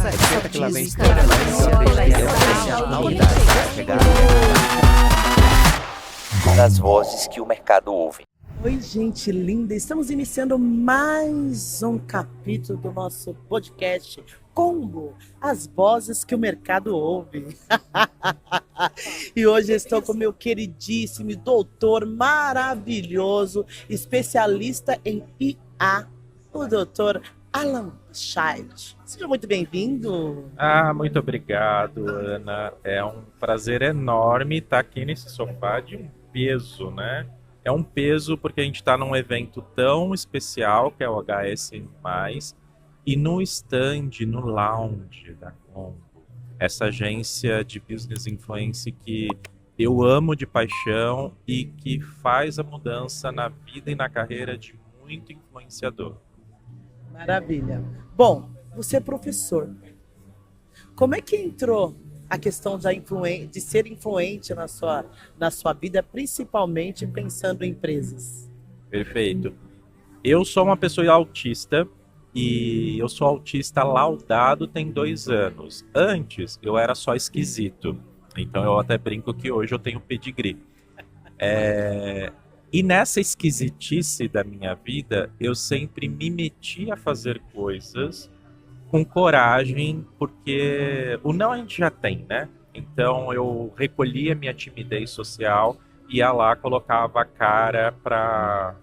Essa que lá vem disca história, mas das vozes que o mercado ouve. Oi, gente linda! Estamos iniciando mais um capítulo do nosso podcast Combo, as vozes que o mercado ouve. E hoje estou com meu queridíssimo doutor maravilhoso, especialista em IA, o doutor Alan Child. Seja muito bem-vindo. Muito obrigado, Ana. É um prazer enorme estar aqui nesse sofá de um peso, né? É um peso porque a gente está num evento tão especial, que é o HSM+, e no stand, no lounge da Combo, essa agência de business influence que eu amo de paixão e que faz a mudança na vida e na carreira de muito influenciador. Maravilha. Bom, você é professor. Como é que entrou a questão de ser influente na sua vida, principalmente pensando em empresas? Perfeito. Eu sou uma pessoa autista e eu sou autista laudado tem 2 anos. Antes, eu era só esquisito. Então eu até brinco que hoje eu tenho pedigree. E nessa esquisitice da minha vida, eu sempre me meti a fazer coisas com coragem, porque o não a gente já tem, né? Então eu recolhia minha timidez social, ia lá, colocava a cara para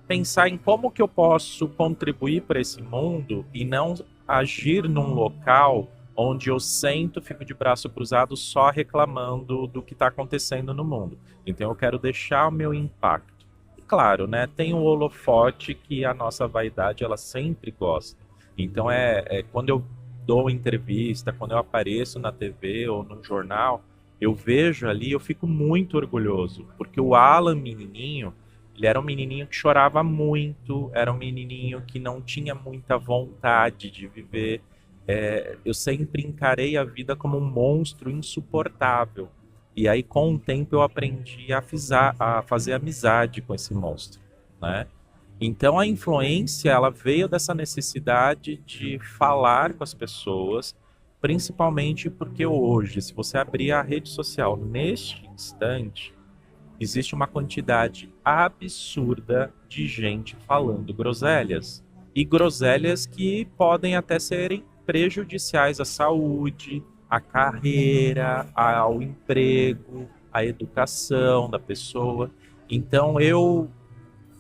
pensar em como que eu posso contribuir para esse mundo e não agir num local onde eu sento, fico de braço cruzado só reclamando do que está acontecendo no mundo. Então eu quero deixar o meu impacto. E claro, né, tem o holofote que a nossa vaidade ela sempre gosta. Então quando eu dou entrevista, quando eu apareço na TV ou no jornal, eu vejo ali, eu fico muito orgulhoso, porque o Alan menininho, ele era um menininho que chorava muito, era um menininho que não tinha muita vontade de viver. Eu sempre encarei a vida como um monstro insuportável. E aí, com o tempo, eu aprendi a fazer amizade com esse monstro, né? Então, a influência, ela veio dessa necessidade de falar com as pessoas, principalmente porque hoje, se você abrir a rede social neste instante, existe uma quantidade absurda de gente falando groselhas. E groselhas que podem até serem prejudiciais à saúde, à carreira, ao emprego, à educação da pessoa. Então eu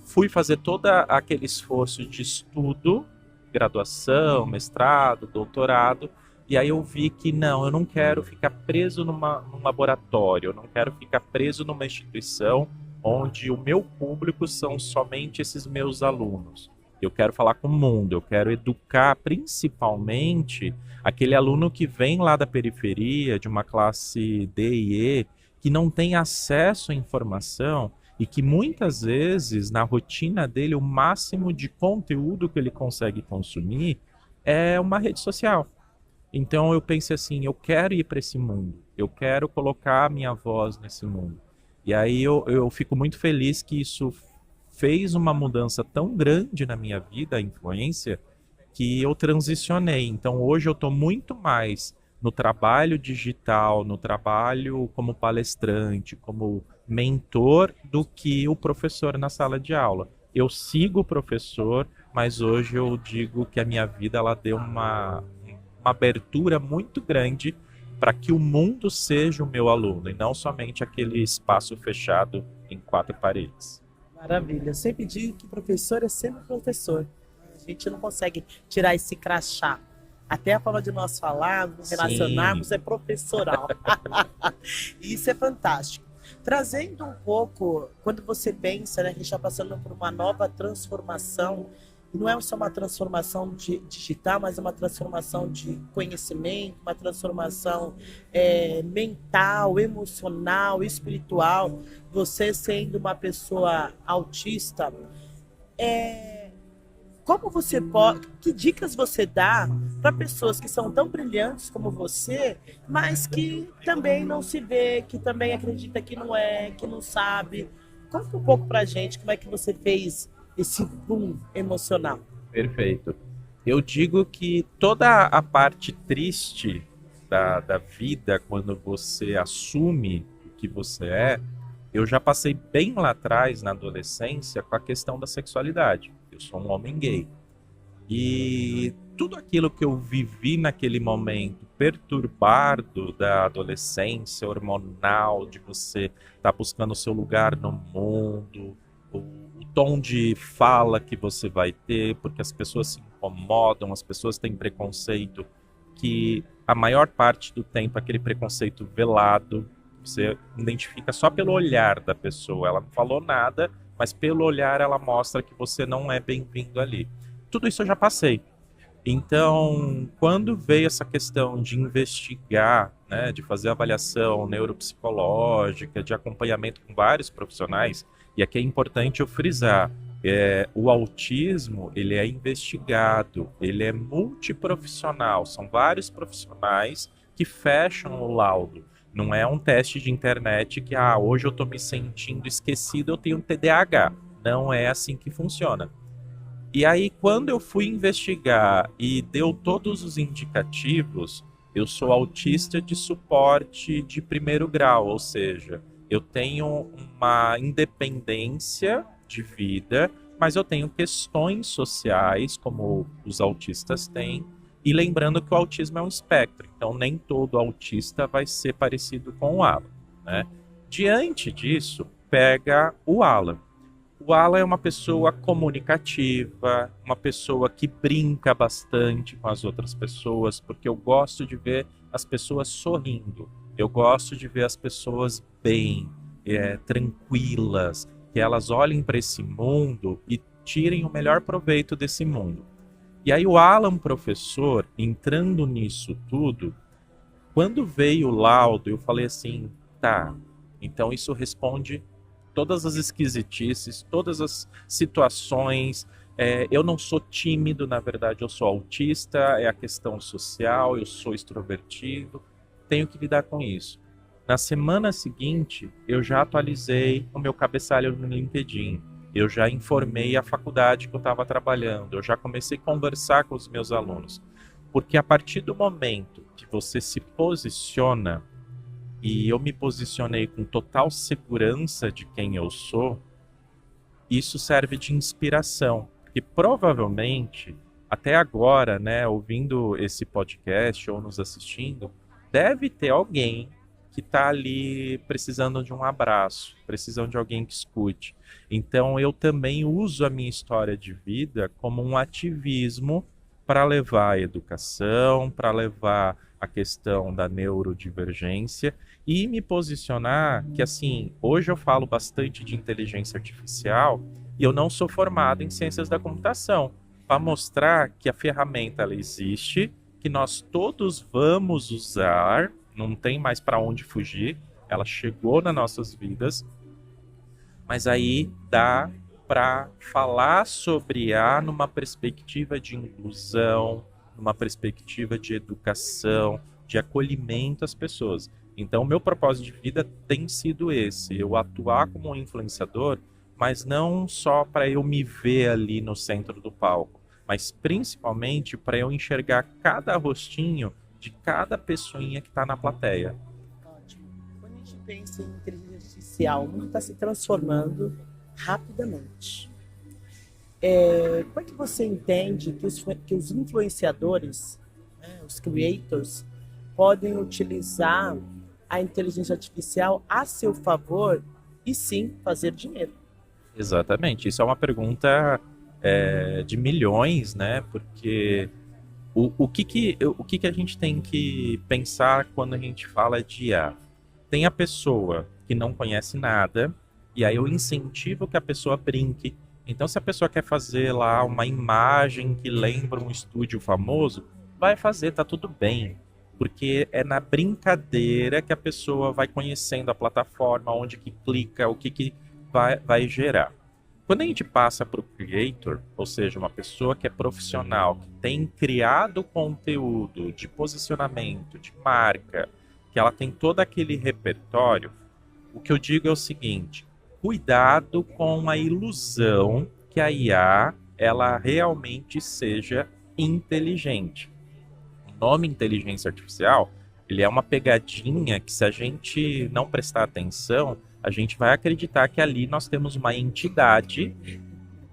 fui fazer todo aquele esforço de estudo, graduação, mestrado, doutorado, e aí eu vi que não, eu não quero ficar preso num laboratório, eu não quero ficar preso numa instituição onde o meu público são somente esses meus alunos. Eu quero falar com o mundo, eu quero educar principalmente aquele aluno que vem lá da periferia, de uma classe D e E, que não tem acesso à informação e que muitas vezes, na rotina dele, o máximo de conteúdo que ele consegue consumir é uma rede social. Então eu pensei assim, eu quero ir para esse mundo, eu quero colocar a minha voz nesse mundo. E aí eu fico muito feliz que isso fez uma mudança tão grande na minha vida, a influência, que eu transicionei. Então hoje eu estou muito mais no trabalho digital, no trabalho como palestrante, como mentor, do que o professor na sala de aula. Eu sigo o professor, mas hoje eu digo que a minha vida ela deu uma abertura muito grande para que o mundo seja o meu aluno e não somente aquele espaço fechado em 4 paredes. Maravilha. Eu sempre digo que professor é sempre professor. A gente não consegue tirar esse crachá. Até a forma de nós falarmos, relacionarmos é professoral. Isso é fantástico. Trazendo um pouco, quando você pensa, né, que a gente está passando por uma nova transformação, e não é só uma transformação digital, mas é uma transformação de conhecimento, uma transformação mental, emocional, espiritual. Você sendo uma pessoa autista, como você pode, que dicas você dá para pessoas que são tão brilhantes como você, mas que também não se vê, que também acredita que não é, que não sabe? Conta um pouco pra gente como é que você fez esse boom emocional. Perfeito. Eu digo que toda a parte triste da vida, quando você assume o que você é, eu já passei bem lá atrás, na adolescência, com a questão da sexualidade. Eu sou um homem gay. E tudo aquilo que eu vivi naquele momento perturbado da adolescência hormonal, de você estar buscando o seu lugar no mundo, o tom de fala que você vai ter, porque as pessoas se incomodam, as pessoas têm preconceito, que a maior parte do tempo é aquele preconceito velado, você identifica só pelo olhar da pessoa, ela não falou nada, mas pelo olhar ela mostra que você não é bem-vindo ali. Tudo isso eu já passei. Então, quando veio essa questão de investigar, né, de fazer avaliação neuropsicológica, de acompanhamento com vários profissionais, e aqui é importante eu frisar, o autismo, ele é investigado, ele é multiprofissional, são vários profissionais que fecham o laudo. Não é um teste de internet que, hoje eu estou me sentindo esquecido, eu tenho TDAH. Não é assim que funciona. E aí, quando eu fui investigar e deu todos os indicativos, eu sou autista de suporte de primeiro grau, ou seja, eu tenho uma independência de vida, mas eu tenho questões sociais, como os autistas têm, e lembrando que o autismo é um espectro, então nem todo autista vai ser parecido com o Alan, né? Diante disso, pega o Alan. O Alan é uma pessoa comunicativa, uma pessoa que brinca bastante com as outras pessoas, porque eu gosto de ver as pessoas sorrindo, eu gosto de ver as pessoas bem, tranquilas, que elas olhem para esse mundo e tirem o melhor proveito desse mundo. E aí o Alan, professor, entrando nisso tudo, quando veio o laudo, eu falei assim, tá, então isso responde todas as esquisitices, todas as situações. Eu não sou tímido, na verdade, eu sou autista, é a questão social, eu sou extrovertido, tenho que lidar com isso. Na semana seguinte, eu já atualizei o meu cabeçalho no LinkedIn, eu já informei a faculdade que eu estava trabalhando, eu já comecei a conversar com os meus alunos, porque a partir do momento que você se posiciona, e eu me posicionei com total segurança de quem eu sou, isso serve de inspiração. E provavelmente, até agora, né, ouvindo esse podcast ou nos assistindo, deve ter alguém que está ali precisando de um abraço, precisando de alguém que escute. Então eu também uso a minha história de vida como um ativismo para levar a educação, para levar a questão da neurodivergência e me posicionar que, assim, hoje eu falo bastante de inteligência artificial e eu não sou formado em ciências da computação, para mostrar que a ferramenta ela existe, que nós todos vamos usar, não tem mais para onde fugir, ela chegou nas nossas vidas, mas aí dá para falar sobre A numa perspectiva de inclusão, numa perspectiva de educação, de acolhimento às pessoas. Então, o meu propósito de vida tem sido esse, eu atuar como um influenciador, mas não só para eu me ver ali no centro do palco, mas principalmente para eu enxergar cada rostinho de cada pessoinha que está na plateia. Ótimo. Quando a gente pensa em inteligência artificial, o mundo está se transformando rapidamente. Como é que você entende que os influenciadores, né, os creators, podem utilizar a inteligência artificial a seu favor e sim fazer dinheiro? Exatamente, isso é uma pergunta de milhões, né? Porque o que a gente tem que pensar quando a gente fala de IA? Tem a pessoa que não conhece nada, e aí eu incentivo que a pessoa brinque. Então, se a pessoa quer fazer lá uma imagem que lembra um estúdio famoso, vai fazer, tá tudo bem. Porque é na brincadeira que a pessoa vai conhecendo a plataforma, onde que clica, o que vai gerar. Quando a gente passa para o creator, ou seja, uma pessoa que é profissional, que tem criado conteúdo de posicionamento, de marca, que ela tem todo aquele repertório, o que eu digo é o seguinte: cuidado com a ilusão que a IA ela realmente seja inteligente. O nome inteligência artificial, ele é uma pegadinha que, se a gente não prestar atenção, a gente vai acreditar que ali nós temos uma entidade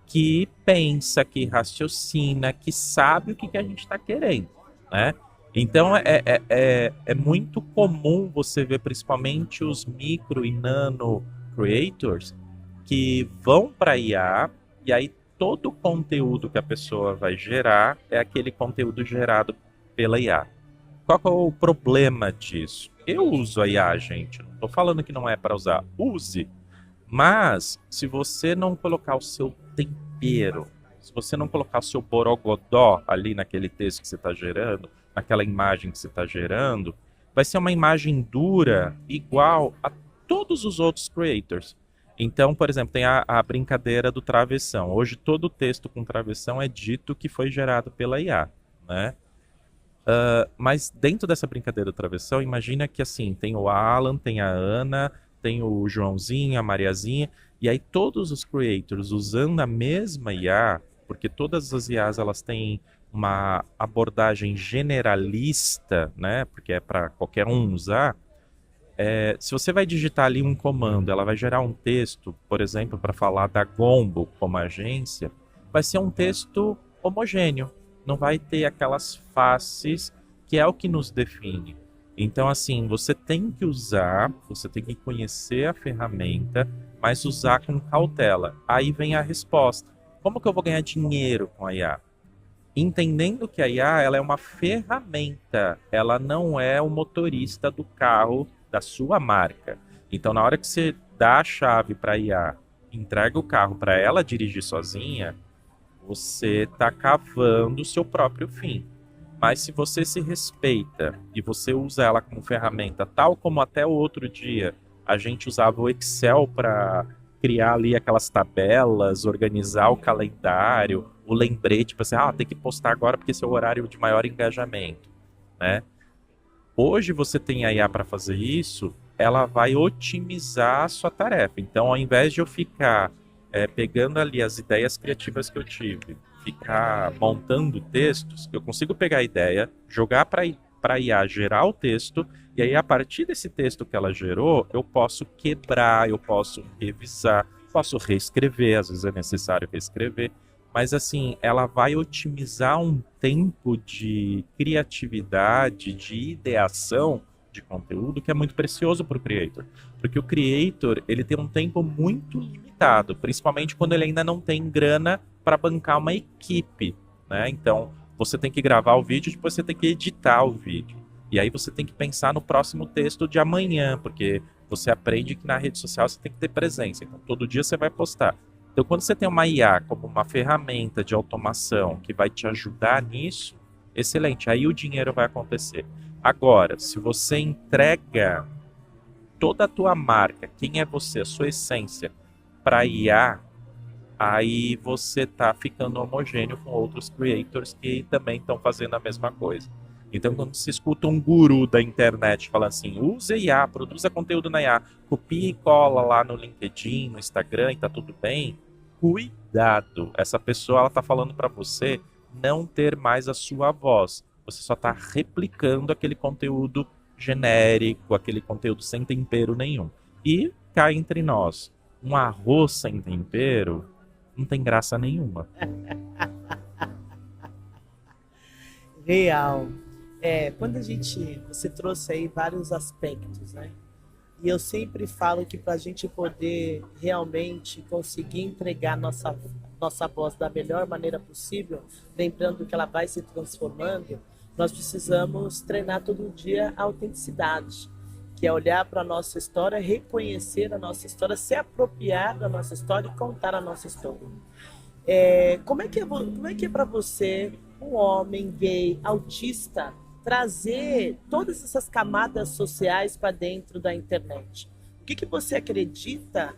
que pensa, que raciocina, que sabe o que a gente está querendo, né? Então é muito comum você ver principalmente os micro e nano creators que vão para IA e aí todo o conteúdo que a pessoa vai gerar é aquele conteúdo gerado pela IA. Qual que é o problema disso? Eu uso a IA, gente. Não estou falando que não é para usar. Use. Mas se você não colocar o seu tempero, se você não colocar o seu borogodó ali naquele texto que você está gerando, naquela imagem que você está gerando, vai ser uma imagem dura igual a todos os outros creators. Então, por exemplo, tem a brincadeira do travessão. Hoje todo texto com travessão é dito que foi gerado pela IA, né? Mas dentro dessa brincadeira do travessão, imagina que assim, tem o Alan, tem a Ana, tem o Joãozinho, a Mariazinha, e aí todos os creators usando a mesma IA, porque todas as IAs elas têm uma abordagem generalista, né? Porque é para qualquer um usar. Se você vai digitar ali um comando, ela vai gerar um texto, por exemplo, para falar da Gombo como agência, vai ser um texto homogêneo, não vai ter aquelas faces que é o que nos define. Então, assim, você tem que usar, você tem que conhecer a ferramenta, mas usar com cautela. Aí vem a resposta. Como que eu vou ganhar dinheiro com a IA? Entendendo que a IA ela é uma ferramenta, ela não é o motorista do carro da sua marca. Então, na hora que você dá a chave para a IA, entrega o carro para ela dirigir sozinha, você está cavando o seu próprio fim. Mas se você se respeita e você usa ela como ferramenta, tal como até o outro dia a gente usava o Excel para criar ali aquelas tabelas, organizar o calendário, o lembrete, para você, tem que postar agora porque esse é o horário de maior engajamento, né? Hoje você tem a IA para fazer isso, ela vai otimizar a sua tarefa. Então, ao invés de eu ficar pegando ali as ideias criativas que eu tive, ficar montando textos, eu consigo pegar a ideia, jogar para a IA gerar o texto, e aí a partir desse texto que ela gerou, eu posso quebrar, eu posso revisar, posso reescrever, às vezes é necessário reescrever, mas assim, ela vai otimizar um tempo de criatividade, de ideação de conteúdo que é muito precioso para o creator. Porque o creator, ele tem um tempo muito limitado, principalmente quando ele ainda não tem grana para bancar uma equipe, né? Então, você tem que gravar o vídeo, depois você tem que editar o vídeo. E aí você tem que pensar no próximo texto de amanhã, porque você aprende que na rede social você tem que ter presença. Então, todo dia você vai postar. Então, quando você tem uma IA como uma ferramenta de automação que vai te ajudar nisso, excelente, aí o dinheiro vai acontecer. Agora, se você entrega toda a tua marca, quem é você, a sua essência, para IA, aí você está ficando homogêneo com outros creators que também estão fazendo a mesma coisa. Então, quando você escuta um guru da internet falando assim, use IA, produza conteúdo na IA, copia e cola lá no LinkedIn, no Instagram e tá tudo bem, cuidado. Essa pessoa ela está falando para você não ter mais a sua voz. Você só está replicando aquele conteúdo genérico, aquele conteúdo sem tempero nenhum. E cá entre nós, um arroz sem tempero não tem graça nenhuma. Real. Quando você trouxe aí vários aspectos, né? E eu sempre falo que para a gente poder realmente conseguir entregar nossa voz da melhor maneira possível, lembrando que ela vai se transformando, nós precisamos treinar todo dia a autenticidade, que é olhar para a nossa história, reconhecer a nossa história, se apropriar da nossa história e contar a nossa história. Como é que é para você, um homem gay, autista, trazer todas essas camadas sociais para dentro da internet? O que você acredita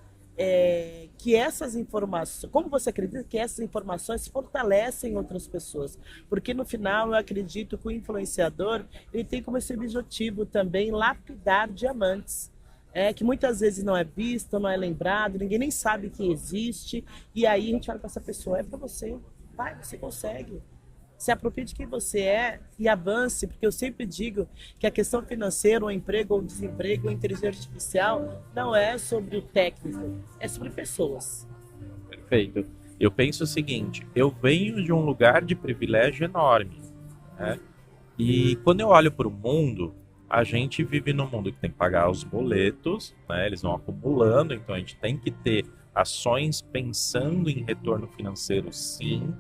que essas informações, como você acredita que essas informações fortalecem outras pessoas? Porque no final eu acredito que o influenciador ele tem como esse objetivo também lapidar diamantes, que muitas vezes não é visto, não é lembrado, ninguém nem sabe que existe, e aí a gente fala para essa pessoa, para você, vai, você consegue. Se aproprie de quem você é e avance, porque eu sempre digo que a questão financeira, o emprego ou o desemprego, a inteligência artificial, não é sobre o técnico, é sobre pessoas. Perfeito. Eu penso o seguinte, eu venho de um lugar de privilégio enorme, né? E quando eu olho para o mundo, a gente vive num mundo que tem que pagar os boletos, né? Eles vão acumulando, então a gente tem que ter ações pensando em retorno financeiro, sim.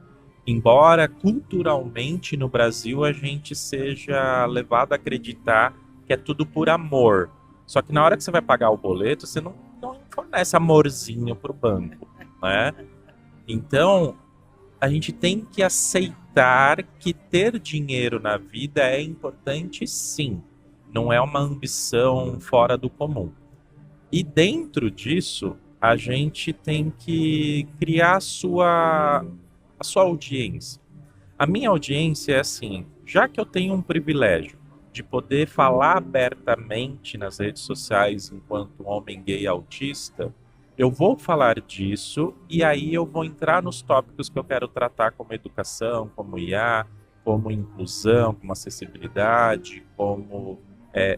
Embora culturalmente no Brasil a gente seja levado a acreditar que é tudo por amor. Só que na hora que você vai pagar o boleto, você não fornece amorzinho para o banco, né? Então, a gente tem que aceitar que ter dinheiro na vida é importante, sim. Não é uma ambição fora do comum. E dentro disso, a gente tem que criar a sua audiência. A minha audiência é assim, já que eu tenho um privilégio de poder falar abertamente nas redes sociais enquanto homem gay autista, eu vou falar disso e aí eu vou entrar nos tópicos que eu quero tratar, como educação, como IA, como inclusão, como acessibilidade, como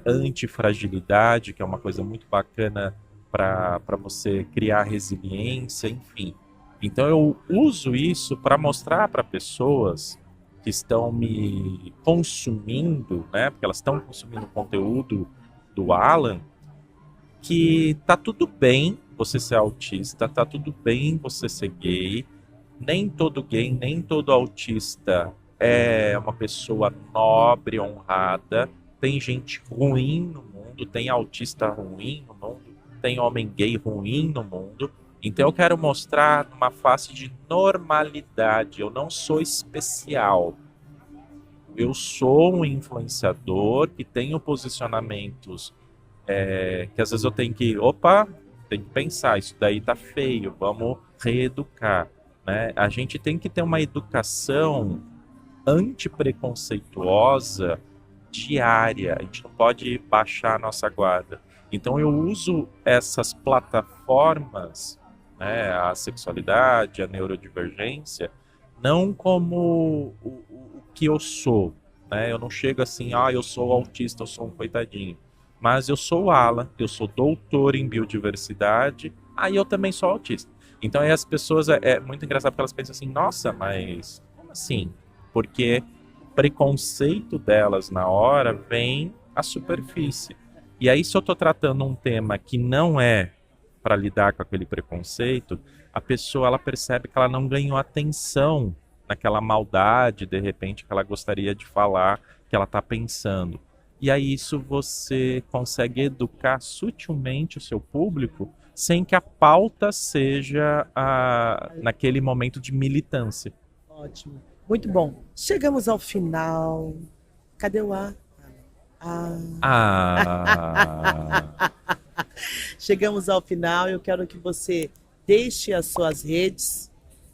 antifragilidade, que é uma coisa muito bacana para você criar resiliência, enfim. Então eu uso isso para mostrar para pessoas que estão me consumindo, né? Porque elas estão consumindo conteúdo do Alan, que tá tudo bem você ser autista, tá tudo bem você ser gay. Nem todo gay, nem todo autista é uma pessoa nobre, honrada. Tem gente ruim no mundo, tem autista ruim no mundo, tem homem gay ruim no mundo. Então eu quero mostrar uma face de normalidade. Eu não sou especial. Eu sou um influenciador que tenho posicionamentos que às vezes eu tenho que pensar, isso daí tá feio, vamos reeducar, né? A gente tem que ter uma educação antipreconceituosa diária. A gente não pode baixar a nossa guarda. Então eu uso essas plataformas, né, a sexualidade, a neurodivergência, não como o que eu sou, né? Eu não chego assim, eu sou autista, eu sou um coitadinho. Mas eu sou o Alan, eu sou doutor em biodiversidade, aí eu também sou autista. Então aí as pessoas, é muito engraçado porque elas pensam assim, nossa, mas como assim? Porque o preconceito delas na hora vem à superfície. E aí se eu estou tratando um tema que não é para lidar com aquele preconceito, a pessoa ela percebe que ela não ganhou atenção naquela maldade, de repente, que ela gostaria de falar, que ela está pensando. E aí isso você consegue educar sutilmente o seu público sem que a pauta seja naquele momento de militância. Ótimo. Muito bom. Chegamos ao final. Cadê o A? Chegamos ao final. Eu quero que você deixe as suas redes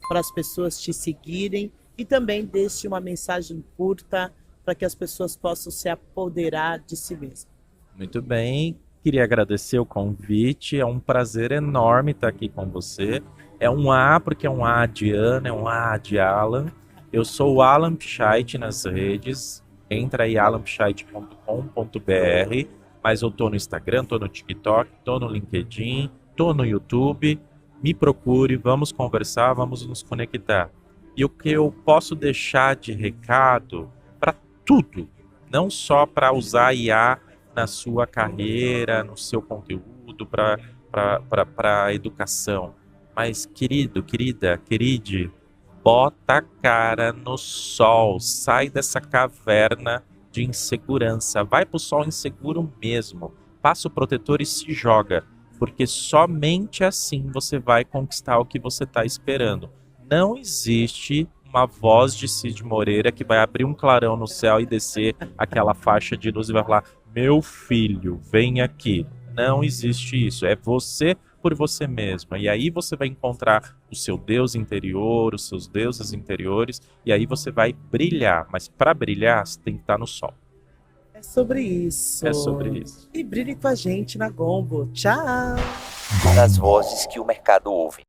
para as pessoas te seguirem e também deixe uma mensagem curta para que as pessoas possam se apoderar de si mesmas. Muito bem, queria agradecer o convite, é um prazer enorme estar aqui com você. É um A porque é um A de Ana, é um A de Alan. Eu sou o Alan Pichait nas redes, entra aí alanpichait.com.br, mas eu tô no Instagram, tô no TikTok, tô no LinkedIn, tô no YouTube. Me procure, vamos conversar, vamos nos conectar. E o que eu posso deixar de recado para tudo, não só para usar IA na sua carreira, no seu conteúdo, para a educação. Mas, querido, querida, queride, bota a cara no sol, sai dessa caverna de insegurança, vai pro sol inseguro mesmo, passa o protetor e se joga, porque somente assim você vai conquistar o que você está esperando. Não existe uma voz de Cid Moreira que vai abrir um clarão no céu e descer aquela faixa de luz e vai falar: meu filho, vem aqui. Não existe isso. É você por você mesma. E aí você vai encontrar o seu Deus interior, os seus deuses interiores, e aí você vai brilhar. Mas para brilhar, você tem que estar no sol. É sobre isso. É sobre isso. E brilhe com a gente na Gombo. Tchau! Das vozes que o mercado ouve.